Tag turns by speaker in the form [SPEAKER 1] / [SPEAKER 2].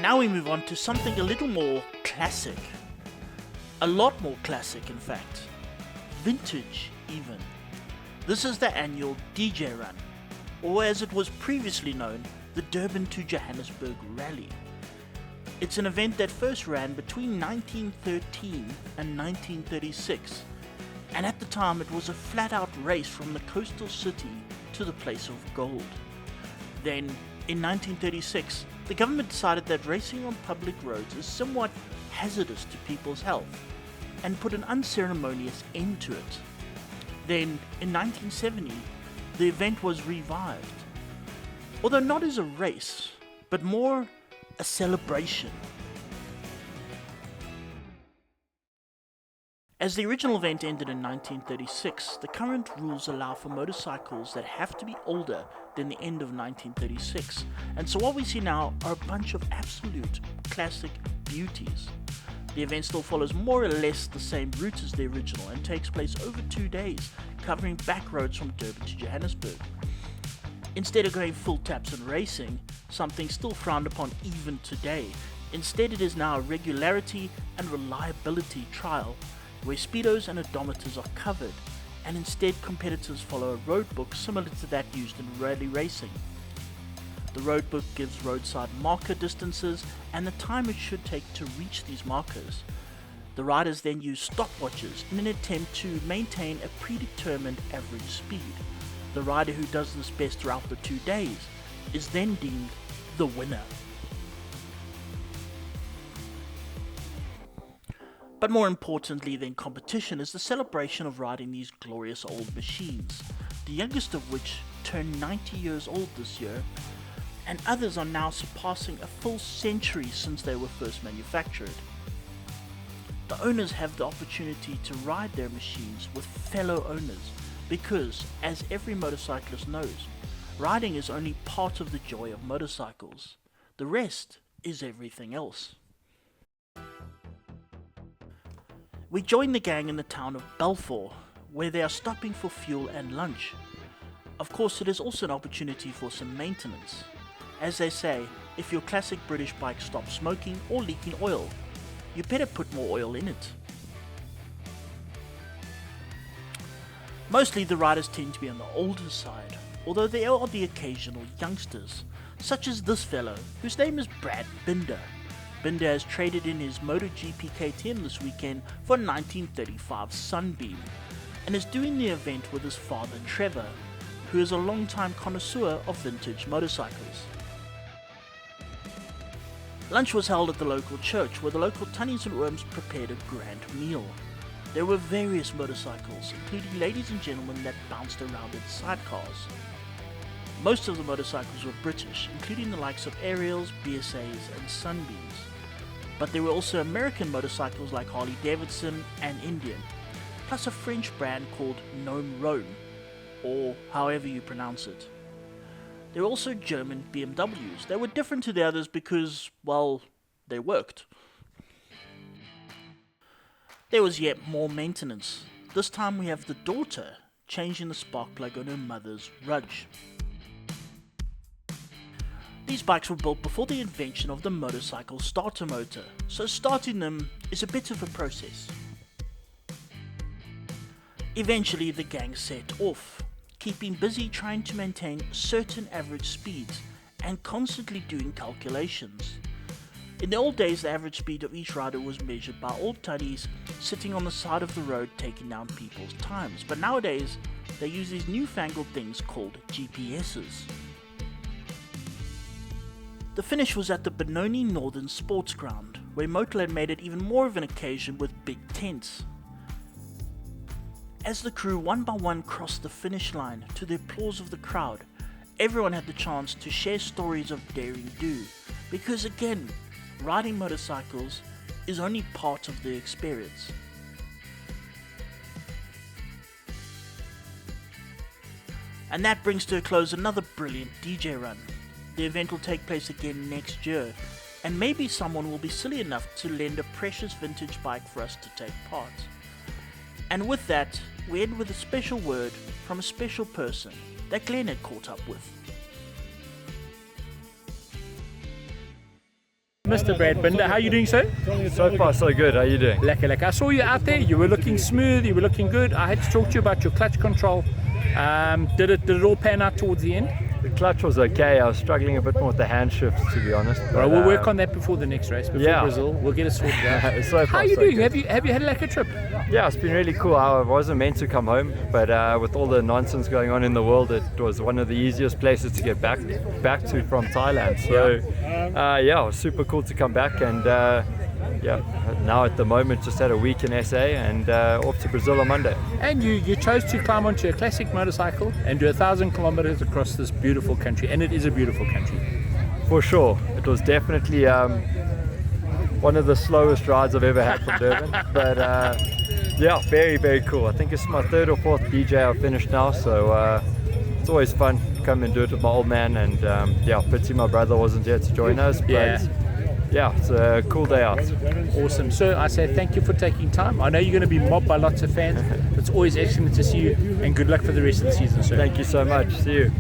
[SPEAKER 1] now we move on to something a little more classic. A lot more classic, in fact. Vintage, even. This is the annual DJ Run, or as it was previously known, the Durban to Johannesburg Rally. It's an event that first ran between 1913 and 1936, and at the time it was a flat-out race from the coastal city to the place of gold. Then, in 1936, the government decided that racing on public roads is somewhat hazardous to people's health, and put an unceremonious end to it. Then, in 1970, the event was revived, although not as a race, but more a celebration. As the original event ended in 1936, the current rules allow for motorcycles that have to be older than the end of 1936, and so what we see now are a bunch of absolute classic beauties. The event still follows more or less the same route as the original and takes place over 2 days, covering back roads from Durban to Johannesburg. Instead of going full taps and racing, something still frowned upon even today, instead it is now a regularity and reliability trial, where speedos and odometers are covered, and instead competitors follow a road book similar to that used in rally racing. The road book gives roadside marker distances and the time it should take to reach these markers. The riders then use stopwatches in an attempt to maintain a predetermined average speed. The rider who does this best throughout the 2 days is then deemed the winner. But more importantly than competition is the celebration of riding these glorious old machines, the youngest of which turned 90 years old this year, and others are now surpassing a full century since they were first manufactured. The owners have the opportunity to ride their machines with fellow owners because, as every motorcyclist knows, riding is only part of the joy of motorcycles. The rest is everything else. We join the gang in the town of Balfour, where they are stopping for fuel and lunch. Of course, it is also an opportunity for some maintenance. As they say, if your classic British bike stops smoking or leaking oil, you better put more oil in it. Mostly the riders tend to be on the older side, although there are the occasional youngsters, such as this fellow, whose name is Brad Binder. Binder has traded in his MotoGP KTM this weekend for a 1935 Sunbeam, and is doing the event with his father Trevor, who is a long-time connoisseur of vintage motorcycles. Lunch was held at the local church, where the local Tunnies and Worms prepared a grand meal. There were various motorcycles, including ladies and gentlemen that bounced around in sidecars. Most of the motorcycles were British, including the likes of Ariels, BSAs and Sunbeams. But there were also American motorcycles like Harley Davidson and Indian, plus a French brand called Gnome Rhone, or however you pronounce it. There were also German BMWs. They were different to the others because, well, they worked. There was yet more maintenance. This time we have the daughter changing the spark plug on her mother's Rudge. These bikes were built before the invention of the motorcycle starter motor, so starting them is a bit of a process. Eventually the gang set off, keeping busy trying to maintain certain average speeds and constantly doing calculations. In the old days, the average speed of each rider was measured by old tunnies sitting on the side of the road taking down people's times, but nowadays they use these newfangled things called GPSs. The finish was at the Benoni Northern Sports Ground, where Motel had made it even more of an occasion with big tents. As the crew one by one crossed the finish line to the applause of the crowd, everyone had the chance to share stories of daring do, because again, riding motorcycles is only part of the experience. And that brings to a close another brilliant DJ run. The event will take place again next year, and maybe someone will be silly enough to lend a precious vintage bike for us to take part. And with that, we end with a special word from a special person that Glenn had caught up with.
[SPEAKER 2] Mr. Brad Binder, how are you doing, sir?
[SPEAKER 3] So far, so good. How are you doing?
[SPEAKER 2] Lekker. I saw you out there. You were looking smooth. You were looking good. I had to talk to you about your clutch control. Did it all pan out towards the end?
[SPEAKER 3] The clutch was okay. I was struggling a bit more with the hand shifts, to be honest.
[SPEAKER 2] Well, we'll work on that before the next race, before Brazil. We'll get it sorted out.
[SPEAKER 3] So far,
[SPEAKER 2] how are you
[SPEAKER 3] so
[SPEAKER 2] doing?
[SPEAKER 3] good.
[SPEAKER 2] Have you had a lekker trip?
[SPEAKER 3] Yeah, it's been really cool. I wasn't meant to come home, but with all the nonsense going on in the world, it was one of the easiest places to get back to from Thailand. So yeah, it was super cool to come back, and yeah, now at the moment just had a week in SA and off to Brazil on Monday.
[SPEAKER 2] And you chose to climb onto a classic motorcycle and do 1,000 kilometers across this beautiful country, and it is a beautiful country.
[SPEAKER 3] For sure, it was definitely one of the slowest rides I've ever had from Durban, but yeah, very, very cool. I think it's my 3rd or 4th BJ I've finished now, so it's always fun to come and do it with my old man, and yeah, pity my brother wasn't here to join us, but yeah, it's a cool day out.
[SPEAKER 2] Awesome. So I say thank you for taking time. I know you're going to be mobbed by lots of fans. It's always excellent to see you, and good luck for the rest of the season, sir.
[SPEAKER 3] Thank you so much. See you.